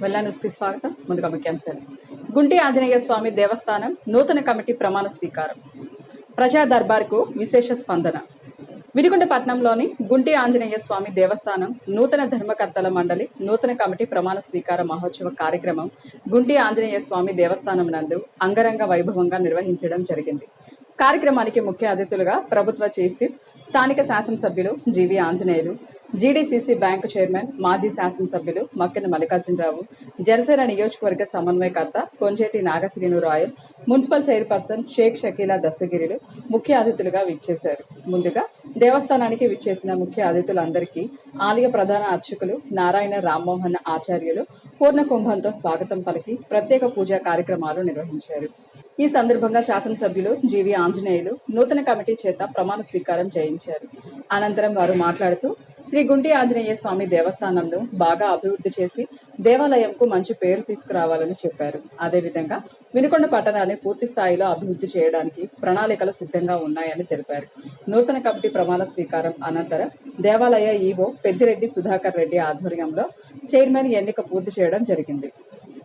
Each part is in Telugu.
వెల్లాన్యూస్కి స్వాగతం. ముందుగా ముఖ్యాంశాలు. గుంటి ఆంజనేయ స్వామి దేవస్థానం నూతన కమిటీ ప్రమాణ స్వీకారం. ప్రజా దర్బార్కు విశేష స్పందన. వినుకొండ పట్టణంలోని గుంటి ఆంజనేయ స్వామి దేవస్థానం నూతన ధర్మకర్తల మండలి నూతన కమిటీ ప్రమాణ స్వీకార మహోత్సవ కార్యక్రమం గుంటి ఆంజనేయ స్వామి దేవస్థానం నందు అంగరంగ వైభవంగా నిర్వహించడం జరిగింది. కార్యక్రమానికి ముఖ్య అతిథులుగా ప్రభుత్వ చీఫ్ విప్, స్థానిక శాసనసభ్యులు GV Anjaneyulu, GDCC bank chairman, మాజీ శాసనసభ్యులు మక్కెన మల్లికార్జునరావు, జనసేన నియోజకవర్గ సమన్వయకర్త కొంజేటి నాగశ్రీను రాయల్, మున్సిపల్ చైర్పర్సన్ షేక్ షకీలా దస్తగిరిలు ముఖ్య అతిథులుగా విచ్చేశారు. ముందుగా దేవస్థానానికి విచ్చేసిన ముఖ్య అతిథులందరికీ ఆలయ ప్రధాన అర్చకులు నారాయణ రామ్మోహన్ ఆచార్యులు పూర్ణ కుంభంతో స్వాగతం పలికి ప్రత్యేక పూజా కార్యక్రమాలు నిర్వహించారు. ఈ సందర్భంగా శాసనసభ్యులు జీవి ఆంజనేయులు నూతన కమిటీ చేత ప్రమాణ స్వీకారం చేయించారు. అనంతరం వారు మాట్లాడుతూ శ్రీ గుంటి ఆంజనేయ స్వామి దేవస్థానంను బాగా అభివృద్ధి చేసి దేవాలయంకు మంచి పేరు తీసుకురావాలని చెప్పారు. అదేవిధంగా వినుకొండ పట్టణాన్ని పూర్తి స్థాయిలో అభివృద్ధి చేయడానికి ప్రణాళికలు సిద్ధంగా ఉన్నాయని తెలిపారు. నూతన కమిటీ ప్రమాణ స్వీకారం అనంతరం దేవాలయ ఈవో పెద్దిరెడ్డి సుధాకర్ రెడ్డి ఆధ్వర్యంలో చైర్మన్ ఎన్నిక పూర్తి చేయడం జరిగింది.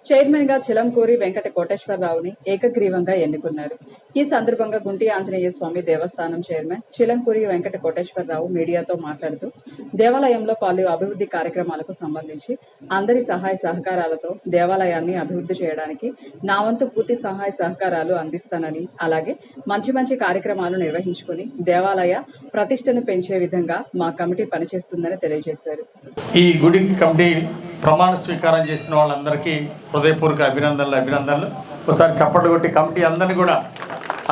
చైర్మన్ గా చిలంకూరి వెంకట కోటేశ్వరరావుని ఏకగ్రీవంగా ఎన్నుకున్నారు. ఈ సందర్భంగా గుంటి ఆంజనేయ స్వామి దేవస్థానం చైర్మన్ చిలంకూరి వెంకట కోటేశ్వరరావు మీడియాతో మాట్లాడుతూ దేవాలయంలో పలు అభివృద్ధి కార్యక్రమాలకు సంబంధించి అందరి సహాయ సహకారాలతో దేవాలయాన్ని అభివృద్ధి చేయడానికి నా వంతు పూర్తి సహాయ సహకారాలు అందిస్తానని, అలాగే మంచి మంచి కార్యక్రమాలు నిర్వహించుకుని దేవాలయ ప్రతిష్టను పెంచే విధంగా మా కమిటీ పనిచేస్తుందని తెలియజేశారు. ఈ గుడి కమిటీ ప్రమాణ స్వీకారం చేసిన వాళ్ళందరికీ హృదయపూర్వక అభినందనలు. ఒకసారి చప్పట్లు కొట్టి కమిటీ అందరినీ కూడా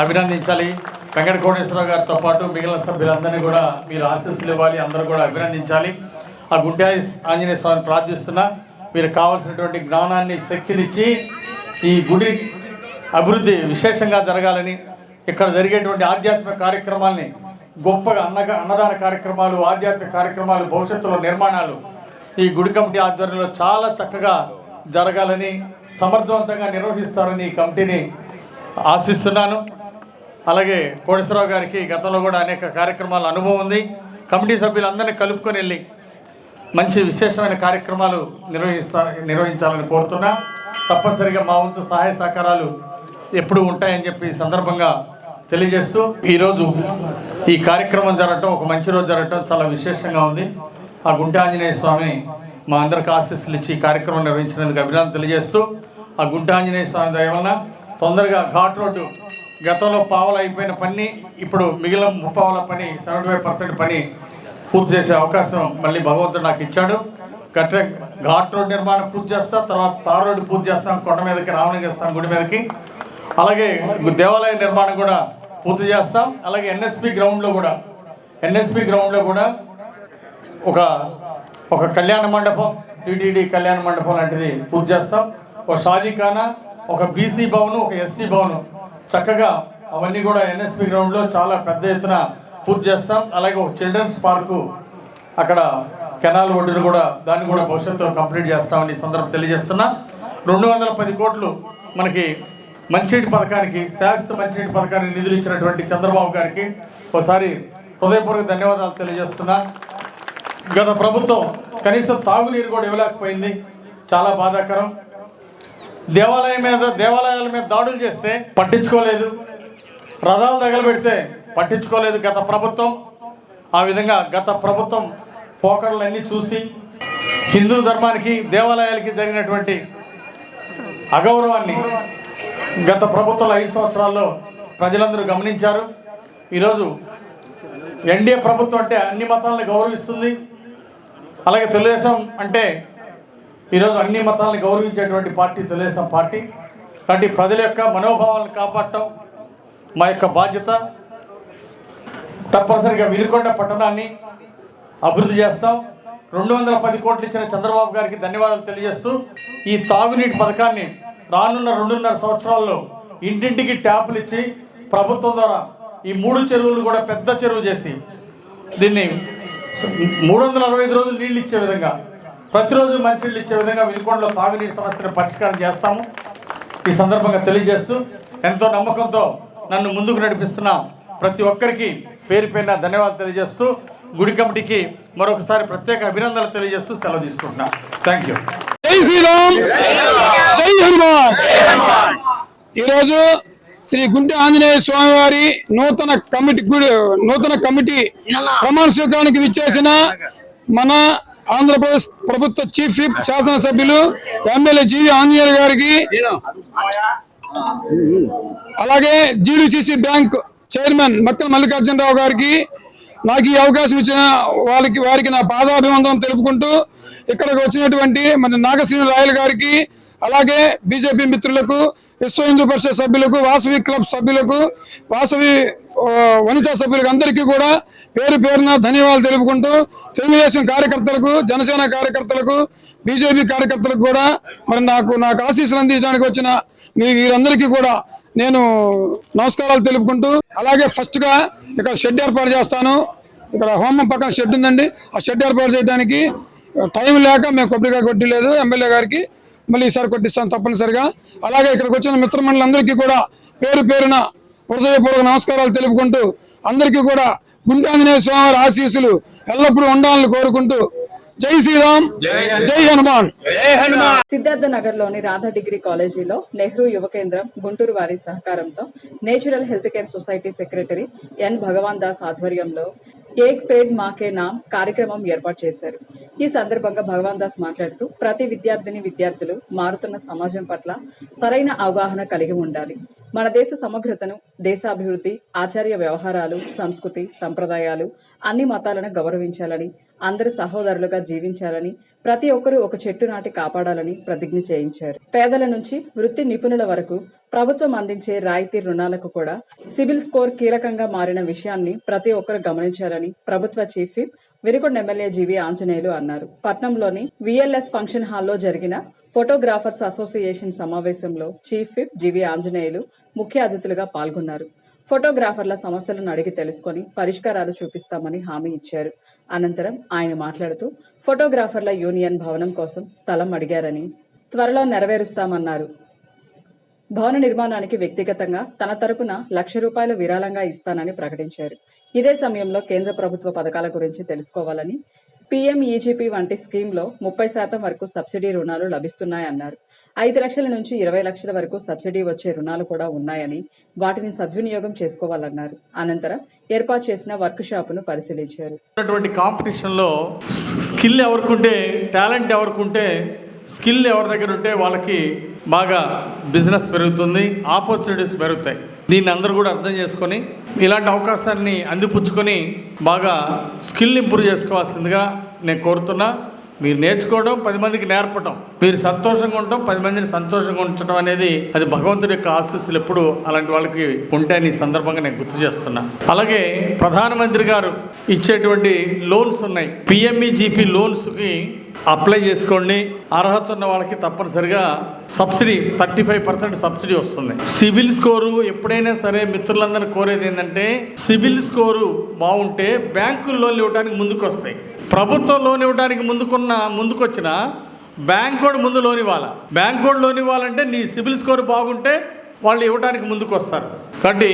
అభినందించాలి. వెంకట కోటేశ్వరరావు గారితో పాటు మిగిలిన సభ్యులందరినీ కూడా మీరు ఆశీస్సులు ఇవ్వాలి, అందరూ కూడా అభినందించాలి. ఆ గుంటి ఆంజనేయ స్వామిని ప్రార్థిస్తున్నా మీరు కావాల్సినటువంటి జ్ఞానాన్ని, శక్తినిచ్చి ఈ గుడి అభివృద్ధి విశేషంగా జరగాలని, ఇక్కడ జరిగేటువంటి ఆధ్యాత్మిక కార్యక్రమాల్ని గొప్పగా అన్నదాన కార్యక్రమాలు, ఆధ్యాత్మిక కార్యక్రమాలు, భవిష్యత్తులో నిర్మాణాలు ఈ గుడి కమిటీ ఆధ్వర్యంలో చాలా చక్కగా జరగాలని, సమర్థవంతంగా నిర్వహిస్తారని ఈ కమిటీని ఆశిస్తున్నాను. అలాగే కోటేశ్వరరావు గారికి గతంలో కూడా అనేక కార్యక్రమాల అనుభవం ఉంది. కమిటీ సభ్యులందరినీ కలుపుకొని వెళ్ళి మంచి విశేషమైన కార్యక్రమాలు నిర్వహించాలని కోరుతున్నా. తప్పనిసరిగా మా వంతు సహాయ సహకారాలు ఎప్పుడు ఉంటాయని చెప్పి ఈ సందర్భంగా తెలియజేస్తూ ఈరోజు ఈ కార్యక్రమం జరగటం, ఒక మంచి రోజు జరగటం చాలా విశేషంగా ఉంది. ఆ గుంటి ఆంజనేయ స్వామి మా అందరికి ఆశీస్సులు ఇచ్చి ఈ కార్యక్రమం నిర్వహించినందుకు అభినందనలు తెలియజేస్తూ, ఆ గుంటి ఆంజనేయ స్వామి దయ వలన తొందరగా ఘాట్ రోడ్డు గతంలో పావులు అయిపోయిన పని ఇప్పుడు మిగిలిన 30% పని 75% పని పూర్తి చేసే అవకాశం మళ్ళీ భగవంతుడు నాకు ఇచ్చాడు. ఘాట్ రోడ్ నిర్మాణం పూర్తి చేస్తాం, తర్వాత తార్ రోడ్డు పూర్తి చేస్తాం, కొండ మీదకి రావణగిస్తాం గుడి మీదకి. అలాగే దేవాలయ నిర్మాణం కూడా పూర్తి చేస్తాం. అలాగే ఎన్ఎస్పి గ్రౌండ్లో కూడా ఒక కళ్యాణ మండపం, టీటీడీ కళ్యాణ మండపం లాంటిది పూర్తి చేస్తాం. ఒక షాదీఖానా, ఒక బీసీ భవన్, ఒక ఎస్సీ భవన్ చక్కగా అవన్నీ కూడా ఎన్ఎస్పి గ్రౌండ్లో చాలా పెద్ద ఎత్తున పూర్తి చేస్తాం. అలాగే ఒక చిల్డ్రన్స్ పార్కు అక్కడ కెనాల్ ఒడ్డును కూడా దాన్ని కూడా భవిష్యత్తులో కంప్లీట్ చేస్తామని ఈ సందర్భం తెలియజేస్తున్నా. 210 కోట్లు మనకి మంచినీటి పథకానికి, శాశ్వత మంచినీటి పథకానికి నిధులు ఇచ్చినటువంటి చంద్రబాబు గారికి ఒకసారి హృదయపూర్వక ధన్యవాదాలు తెలియజేస్తున్నా. గత ప్రభుత్వం కనీసం తాగునీరు కూడా ఇవ్వలేకపోయింది, చాలా బాధాకరం. దేవాలయాల మీద దాడులు చేస్తే పట్టించుకోలేదు, రథాలు తగలబెడితే పట్టించుకోలేదు గత ప్రభుత్వం. ఆ విధంగా గత ప్రభుత్వం పోకడలన్నీ చూసి హిందూ ధర్మానికి, దేవాలయాలకి జరిగినటువంటి అగౌరవాన్ని గత ప్రభుత్వాల 5 సంవత్సరాల్లో ప్రజలందరూ గమనించారు. ఈరోజు ఎన్డీఏ ప్రభుత్వం అంటే అన్ని మతాలను గౌరవిస్తుంది. అలాగే తెలుగుదేశం అంటే ఈరోజు అన్ని మతాలను గౌరవించేటువంటి పార్టీ తెలుగుదేశం పార్టీ. కాబట్టి ప్రజల యొక్క మనోభావాలను కాపాడటం మా యొక్క బాధ్యత. తప్పనిసరిగా వినుకొండ పట్టణాన్ని అభివృద్ధి చేస్తాం. 210 కోట్లు ఇచ్చిన చంద్రబాబు గారికి ధన్యవాదాలు తెలియజేస్తూ ఈ తాగునీటి పథకాన్ని రానున్న 2.5 సంవత్సరాల్లో ఇంటింటికి ట్యాపులు ఇచ్చి ప్రభుత్వం ద్వారా ఈ 3 చెరువులు కూడా పెద్ద చెరువు చేసి దీన్ని 365 రోజులు నీళ్ళు ఇచ్చే విధంగా, ప్రతిరోజు మంచినీళ్ళు ఇచ్చే విధంగా వినుకొండలో తాగునీటి సమస్యను పరిష్కారం చేస్తాము. ఈ సందర్భంగా తెలియజేస్తూ ఎంతో నమ్మకంతో నన్ను ముందుకు నడిపిస్తున్న ప్రతి ఒక్కరికి పేరు పేరున ధన్యవాదాలు తెలియజేస్తూ గుడి కమిటీకి మరొకసారి ప్రత్యేక అభినందనలు తెలియజేస్తూ సెలవు తీసుకుంటున్నా. Thank you. శ్రీరామ్, జై హనుమాన్. ఈరోజు శ్రీ గుంటి ఆంజనేయ స్వామి వారి నూతన కమిటీ ప్రమాణ స్వీకారానికి విచ్చేసిన మన ఆంధ్రప్రదేశ్ ప్రభుత్వ చీఫ్ విప్ శాసనసభ్యులు ఎమ్మెల్యే జీవి ఆంజనేయులు గారికి, అలాగే జీడీసీసీ బ్యాంక్ చైర్మన్ మక్కల మల్లికార్జునరావు గారికి నాకు ఈ అవకాశం ఇచ్చిన వారికి నా పాదాభివందనం తెలుపుకుంటూ, ఇక్కడికి వచ్చినటువంటి మన నాగశ్రీ రాయల్ గారికి, అలాగే బీజేపీ మిత్రులకు, విశ్వ హిందూ పరిషత్ సభ్యులకు, వాసవి క్లబ్ సభ్యులకు, వాసవి వనితా సభ్యులకు అందరికీ కూడా పేరు పేరున ధన్యవాదాలు తెలుపుకుంటూ, తెలుగుదేశం కార్యకర్తలకు, జనసేన కార్యకర్తలకు, బీజేపీ కార్యకర్తలకు కూడా మరి నాకు ఆశీస్సులు అందించడానికి వచ్చిన వీరందరికీ కూడా నేను నమస్కారాలు తెలుపుకుంటూ, అలాగే ఫస్ట్గా ఇక్కడ షెడ్ ఏర్పాటు చేస్తాను. ఇక్కడ హోమం పక్కన షెడ్ ఉందండి, ఆ షెడ్ ఏర్పాటు చేయడానికి టైం లేక మేము కొబ్బరికాయ కొట్టలేదు ఎమ్మెల్యే గారికి, మళ్ళీ ఈసారి కొట్టిస్తాను తప్పనిసరిగా. అలాగే ఇక్కడికి వచ్చిన మిత్రమండలందరికీ కూడా పేరు పేరున హృదయపూర్వక నమస్కారాలు తెలుపుకుంటూ, అందరికీ కూడా గుంటి ఆంజనేయ స్వామి ఆశీస్సులు ఎల్లప్పుడూ ఉండాలని కోరుకుంటూ, జై శ్రీరామ్, జై హనుమాన్. సిద్ధార్థ నగర్ లోని రాధా డిగ్రీ కాలేజీలో నెహ్రూ యువ కేంద్రం గుంటూరు వారి సహకారంతో natural health care society secretary N Bhagavan Das ఆధ్వర్యంలో ఏక్ పేడ్ మాకే నామ్ కార్యక్రమం ఏర్పాటు చేశారు. ఈ సందర్భంగా భగవాన్ దాస్ మాట్లాడుతూ, ప్రతి విద్యార్థులు మారుతున్న సమాజం పట్ల సరైన అవగాహన కలిగి ఉండాలి. మన దేశ సమగ్రతను, దేశాభివృద్ధి, ఆచార్య వ్యవహారాలు, సంస్కృతి, సంప్రదాయాలు, అన్ని మతాలను గౌరవించాలని, అందరూ సహోదరులుగా జీవించాలని, ప్రతి ఒక్కరూ ఒక చెట్టు నాటి కాపాడాలని ప్రతిజ్ఞ చేయించారు. పేదల నుంచి వృత్తి నిపుణుల వరకు ప్రభుత్వం అందించే రాయితీ రుణాలకు కూడా సిబిల్ స్కోర్ కీలకంగా మారిన విషయాన్ని ప్రతి ఒక్కరూ గమనించాలని ప్రభుత్వ చీఫ్ విప్ వినుకొండ ఎమ్మెల్యే జీవి ఆంజనేయులు అన్నారు. పట్నంలోని విఎల్ఎస్ ఫంక్షన్ హాల్లో జరిగిన ఫోటోగ్రాఫర్స్ అసోసియేషన్ సమావేశంలో చీఫ్ విప్ జీవి ఆంజనేయులు ముఖ్య అతిథులుగా పాల్గొన్నారు. ఫోటోగ్రాఫర్ల సమస్యలను అడిగి తెలుసుకొని పరిష్కారాలు చూపిస్తామని హామీ ఇచ్చారు. అనంతరం ఆయన మాట్లాడుతూ, ఫోటోగ్రాఫర్ల యూనియన్ భవనం కోసం స్థలం అడిగారని, త్వరలో నెరవేరుస్తామన్నారు. భవన నిర్మాణానికి వ్యక్తిగతంగా తన తరపున ₹1,00,000 విరాళంగా ఇస్తానని ప్రకటించారు. ఇదే సమయంలో కేంద్ర ప్రభుత్వ పథకాల గురించి తెలుసుకోవాలని, PMEGP వంటి స్కీమ్లో 30% వరకు సబ్సిడీ రుణాలు లభిస్తున్నాయన్నారు. 5 లక్షల నుంచి 20 లక్షల వరకు సబ్సిడీ వచ్చే రుణాలు కూడా ఉన్నాయని, వాటిని సద్వినియోగం చేసుకోవాలన్నారు. అనంతరం ఏర్పాటు చేసిన వర్క్ షాపును పరిశీలించారు. కాంపిటీషన్లో స్కిల్ ఎవరికుంటే, టాలెంట్ ఎవరికుంటే, స్కిల్ ఎవరి దగ్గర ఉంటే వాళ్ళకి బాగా బిజినెస్ పెరుగుతుంది, ఆపర్చునిటీస్ పెరుగుతాయి. దీన్ని అందరూ కూడా అర్థం చేసుకొని ఇలాంటి అవకాశాన్ని అందిపుచ్చుకొని బాగా స్కిల్ ఇంప్రూవ్ చేసుకోవాల్సిందిగా నేను కోరుతున్నా. మీరు నేర్చుకోవడం, 10 మందికి నేర్పడం, మీరు సంతోషంగా ఉండటం, 10 మందిని సంతోషంగా ఉంచడం అనేది అది భగవంతుడి యొక్క ఆశీస్సులు ఎప్పుడు అలాంటి వాళ్ళకి ఉంటాయని ఈ సందర్భంగా నేను గుర్తు చేస్తున్నా. అలాగే ప్రధానమంత్రి గారు ఇచ్చేటువంటి లోన్స్ ఉన్నాయి, PMEGP లోన్స్కి అప్లై చేసుకోండి. అర్హత ఉన్న వాళ్ళకి తప్పనిసరిగా సబ్సిడీ 35% సబ్సిడీ వస్తుంది. సిబిల్ స్కోరు ఎప్పుడైనా సరే మిత్రులందరినీ కోరేది ఏంటంటే, సిబిల్ స్కోరు బాగుంటే బ్యాంకులు లోన్లు ఇవ్వడానికి ముందుకు వస్తాయి. ప్రభుత్వం లోన్ ఇవ్వడానికి ముందుకొచ్చిన బ్యాంక్ కూడా ముందు లోన్ ఇవ్వాలి. బ్యాంక్ కూడా లోన్ ఇవ్వాలంటే నీ సిబిల్ స్కోర్ బాగుంటే వాళ్ళు ఇవ్వడానికి ముందుకు వస్తారు. కాబట్టి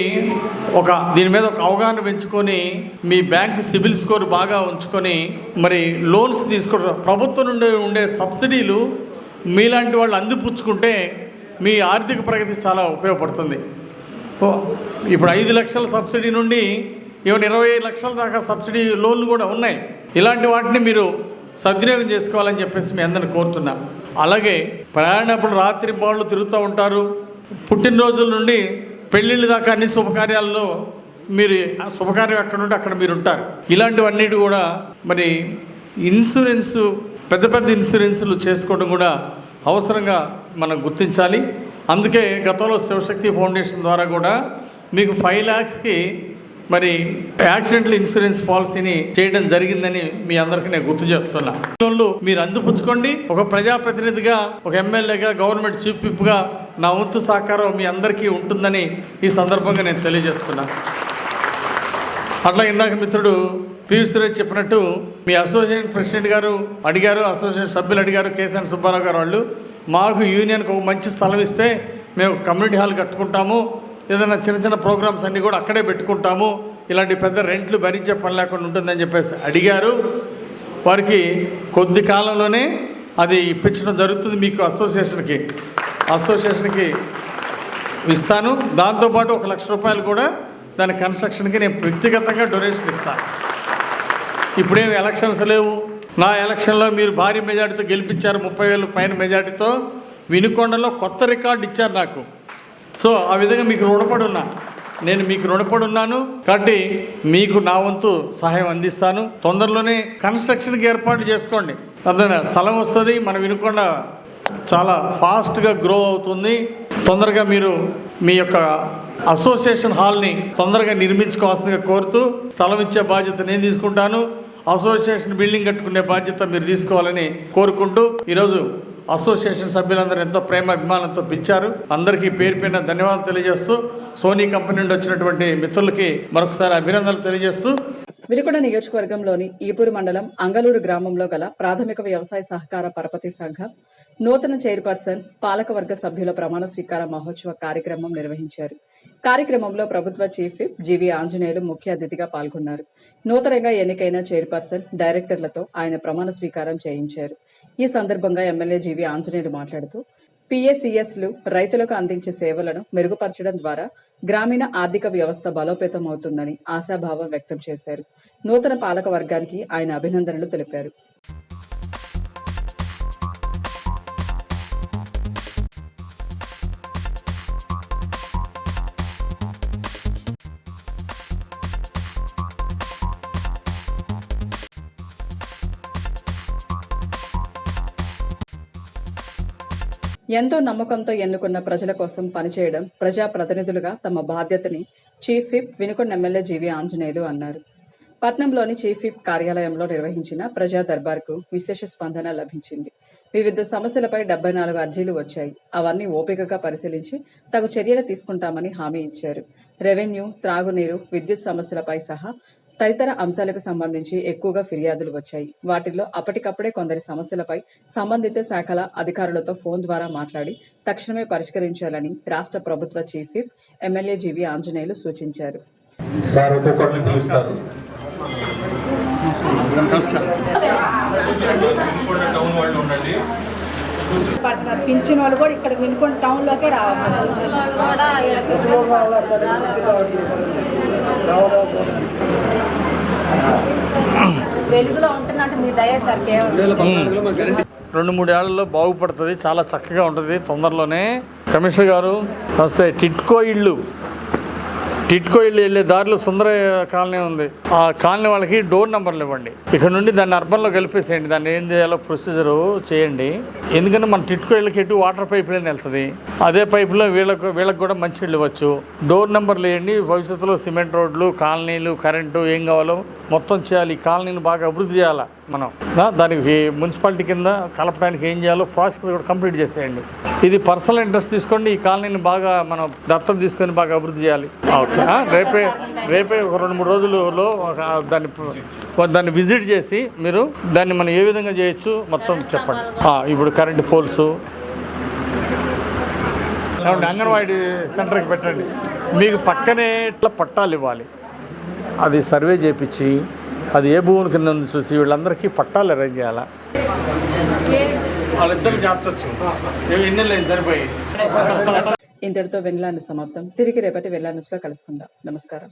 దీని మీద ఒక అవగాహన పెంచుకొని మీ బ్యాంక్ సిబిల్ స్కోర్ బాగా ఉంచుకొని మరి లోన్స్ తీసుకోవడం, ప్రభుత్వం నుండి ఉండే సబ్సిడీలు మీలాంటి వాళ్ళు అందిపుచ్చుకుంటే మీ ఆర్థిక ప్రగతి చాలా ఉపయోగపడుతుంది. ఇప్పుడు 5 లక్షల సబ్సిడీ నుండి 20 లక్షల దాకా సబ్సిడీ లోన్లు కూడా ఉన్నాయి. ఇలాంటి వాటిని మీరు సద్వినియోగం చేసుకోవాలని చెప్పేసి మీ అందరిని కోరుతున్నా. అలాగే ప్రయాణప్పుడు రాత్రి బాళ్ళు తిరుగుతూ ఉంటారు. పుట్టినరోజుల నుండి పెళ్ళిళ్ళ దాకా అన్ని శుభకార్యాల్లో మీరు శుభకార్యం ఎక్కడ ఉంటే అక్కడ మీరు ఉంటారు. ఇలాంటివన్నిటి కూడా మరి ఇన్సూరెన్స్, పెద్ద ఇన్సూరెన్సులు చేసుకోవడం కూడా అవసరంగా మనం గుర్తించాలి. అందుకే గతంలో శివశక్తి ఫౌండేషన్ ద్వారా కూడా మీకు 5 lakhsకి మరి యాక్సిడెంటల్ ఇన్సూరెన్స్ పాలసీని చేయడం జరిగిందని మీ అందరికీ నేను గుర్తు చేస్తున్నా. మీరు అందిపుచ్చుకోండి. ఒక ప్రజాప్రతినిధిగా, ఒక ఎమ్మెల్యేగా, గవర్నమెంట్ చీఫ్ విప్గా నా వంతు సహకారం మీ అందరికీ ఉంటుందని ఈ సందర్భంగా నేను తెలియజేస్తున్నా. అట్లా ఇందాక మిత్రుడు పివి సురేష్ చెప్పినట్టు మీ అసోసియేషన్ ప్రెసిడెంట్ గారు అడిగారు, అసోసియేషన్ సభ్యులు అడిగారు, కేసీఆర్ సుబ్బారావు గారు వాళ్ళు, మాకు యూనియన్కి ఒక మంచి స్థలం ఇస్తే మేము కమ్యూనిటీ హాల్ కట్టుకుంటాము, ఏదైనా చిన్న ప్రోగ్రామ్స్ అన్నీ కూడా అక్కడే పెట్టుకుంటాము, ఇలాంటి పెద్ద రెంట్లు భరించే పని లేకుండా ఉంటుందని చెప్పేసి అడిగారు. వారికి కొద్ది కాలంలోనే అది ఇప్పించడం జరుగుతుంది మీకు అసోసియేషన్కి ఇస్తాను. దాంతోపాటు 1 లక్ష రూపాయలు కూడా దాని కన్స్ట్రక్షన్కి నేను వ్యక్తిగతంగా డొనేషన్ ఇస్తాను. ఇప్పుడేమి ఎలక్షన్స్ లేవు. నా ఎలక్షన్లో మీరు భారీ మెజార్టీతో గెలిపించారు, 30,000 పైన మెజార్టీతో. వినుకొండలో కొత్త రికార్డు ఇచ్చారు నాకు. సో ఆ విధంగా మీకు రుణపడి ఉన్నాను కాబట్టి మీకు నా వంతు సహాయం అందిస్తాను. తొందరలోనే కన్స్ట్రక్షన్కి ఏర్పాటు చేసుకోండి. అర్థమైనా? స్థలం వస్తుంది. మన వినుకొండ చాలా ఫాస్ట్గా గ్రో అవుతుంది. తొందరగా మీరు మీ యొక్క అసోసియేషన్ హాల్ని తొందరగా నిర్మించుకోవాల్సిందిగా కోరుతూ, స్థలం ఇచ్చే బాధ్యత నేను తీసుకుంటాను, అసోసియేషన్ బిల్డింగ్ కట్టుకునే బాధ్యత మీరు తీసుకోవాలని కోరుకుంటూ, ఈరోజు అసోసియేషన్ సభ్యులందరూ ఎంతో ప్రేమ అభిమానంతో పిలిచారు. అందరికీ పేరు పేరున ధన్యవాదాలు తెలియజేస్తూ, సోనీ కంపెనీ నుండి వచ్చినటువంటి మిత్రులకి మరొకసారి అభినందనలు తెలియజేస్తూ, వినుకొండ నియోజకవర్గంలోని ఈపూరు మండలం అంగలూరు గ్రామంలో గల ప్రాథమిక వ్యవసాయ సహకార పరపతి సంఘం నూతన చైర్పర్సన్, పాలకవర్గ సభ్యుల ప్రమాణ స్వీకార మహోత్సవ కార్యక్రమం నిర్వహించారు. కార్యక్రమంలో ప్రభుత్వ చీఫ్ విప్ జీవీ ఆంజనేయులు ముఖ్య అతిథిగా పాల్గొన్నారు. నూతనంగా ఎన్నికైన చైర్పర్సన్, డైరెక్టర్లతో ఆయన ప్రమాణ స్వీకారం చేయించారు. ఈ సందర్భంగా ఎమ్మెల్యే జీవీ ఆంజనేయులు మాట్లాడుతూ, PACSలు రైతులకు అందించే సేవలను మెరుగుపరచడం ద్వారా గ్రామీణ ఆర్థిక వ్యవస్థ బలోపేతం అవుతుందని ఆశాభావం వ్యక్తం చేశారు. నూతన పాలక వర్గానికి ఆయన అభినందనలు తెలిపారు. ఎంతో నమ్మకంతో ఎన్నుకున్న ప్రజల కోసం పనిచేయడం ప్రజాప్రతినిధులుగా తమ బాధ్యతని chief whip Vinukonda MLA GV Anjaneyulu అన్నారు. పట్నంలోని చీఫ్ విప్ కార్యాలయంలో నిర్వహించిన ప్రజా దర్బార్కు విశేష స్పందన లభించింది. వివిధ సమస్యలపై 74 అర్జీలు వచ్చాయి. అవన్నీ ఓపికగా పరిశీలించి తగు చర్యలు తీసుకుంటామని హామీ ఇచ్చారు. రెవెన్యూ, త్రాగునీరు, విద్యుత్ సమస్యలపై సహా తదితర అంశాలకు సంబంధించి ఎక్కువగా ఫిర్యాదులు వచ్చాయి. వాటిల్లో అప్పటికప్పుడే కొందరి సమస్యలపై సంబంధిత శాఖల అధికారులతో ఫోన్ ద్వారా మాట్లాడి తక్షణమే పరిష్కరించాలని రాష్ట్ర ప్రభుత్వ chief whip MLA GV Anjaneyulu సూచించారు. పింఛన్ వాళ్ళు కూడా ఇక్కడ వినుకొండ టౌన్లోకే రావాలి. వెలుగులో ఉంటున్నట్టు మీ దయ సార్. 2-3 ఏళ్లలో బాగుపడుతుంది, చాలా చక్కగా ఉంటుంది. తొందరలోనే కమిషనర్ గారు వస్తే టిట్కో ఇళ్ళు వెళ్ళే దారిలో సుందర కాలనీ ఉంది. ఆ కాలనీ వాళ్ళకి డోర్ నెంబర్లు ఇవ్వండి. ఇక్కడ నుండి దాన్ని అర్బన్లో కలిపేసేయండి. దాన్ని ఏం చేయాలో ప్రొసీజరు చేయండి. ఎందుకంటే మన టిట్కో ఇళ్ళకి ఎటు వాటర్ పైప్ లైన్ వెళ్తుంది. అదే పైపులో వీళ్ళకి కూడా మంచి ఇళ్ళు ఇవ్వచ్చు. డోర్ నెంబర్లు వేయండి. భవిష్యత్తులో సిమెంట్ రోడ్లు, కాలనీలు, కరెంటు ఏం కావాలో మొత్తం చేయాలి. ఈ కాలనీని బాగా అభివృద్ధి చేయాలి. మనం దానికి మున్సిపాలిటీ కింద కలపడానికి ఏం చేయాలో ప్రాసెస్ కూడా కంప్లీట్ చేసేయండి. ఇది పర్సనల్ ఇంట్రెస్ట్ తీసుకోండి. ఈ కాలనీని బాగా మనం దత్తత తీసుకొని బాగా అభివృద్ధి చేయాలి. ఓకే, రేపే ఒక 2-3 రోజులలో దాన్ని విజిట్ చేసి మీరు దాన్ని మనం ఏ విధంగా చేయొచ్చు మొత్తం చెప్పండి. ఇప్పుడు కరెంట్ పోల్స్ అంగన్వాడీ సెంటర్కి పెట్టండి. మీకు పక్కనే ఇట్లా పట్టాలు ఇవ్వాలి. అది సర్వే చేయించి అది ఏ భూముల కింద ఉంది చూసి వీళ్ళందరికీ పట్టాలు అరేంజ్ చేయాలా. వాళ్ళిద్దరు చేర్చచ్చు. ఎన్నెళ్ళు సరిపోయి. ఇంతటితో వెన్లాను సమాప్తం. తిరిగి రేపటి వెన్లానుస్లో కలుసుకుందాం. నమస్కారం.